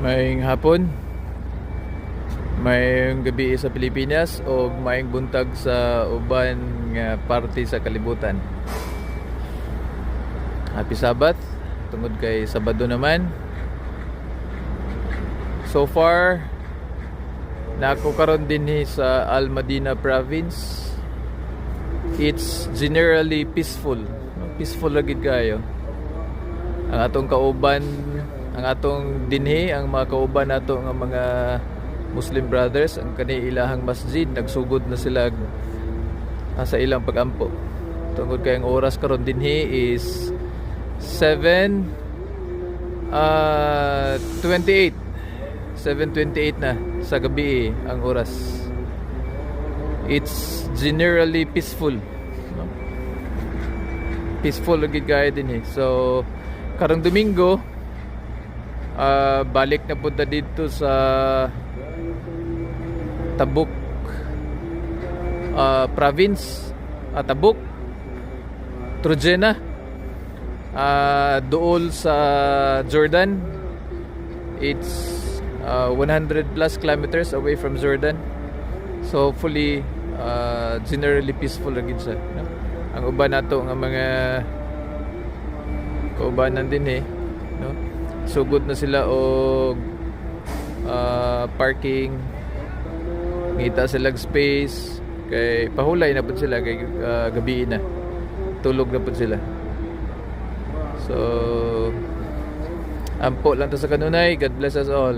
Maayong hapon, maayong gabi sa Pilipinas o maayong buntag sa uban nga parte sa kalibutan. Happy Sabbath, tungod kay Sabado naman. So far, nako karon dinhi sa Al Madina province. It's generally peaceful. Peaceful lagi kayo. Ang atong kauban, ang atong dinhi, ang mga kauban nato nga mga Muslim brothers, ang kani ilahang masjid nagsugod na sila sa ilang pagampo. Tungod kay ang oras karon dinhi is 7:28 na sa gabi ang oras. It's generally peaceful, no? Peaceful lagi kaya dinhi. So karong Domingo, balik na punta dito sa Tabuk province, Tabuk, Trojena, dool sa Jordan. It's 100 plus kilometers away from Jordan. So hopefully generally peaceful lagi siya, no? Ang uban nato nga mga kaubanan din no? Sugod na sila og parking, ngita silang space kay pahulay na pud sila kay gabi na, tulog na pud sila. So ampo lang to sa kanunay. God bless us all.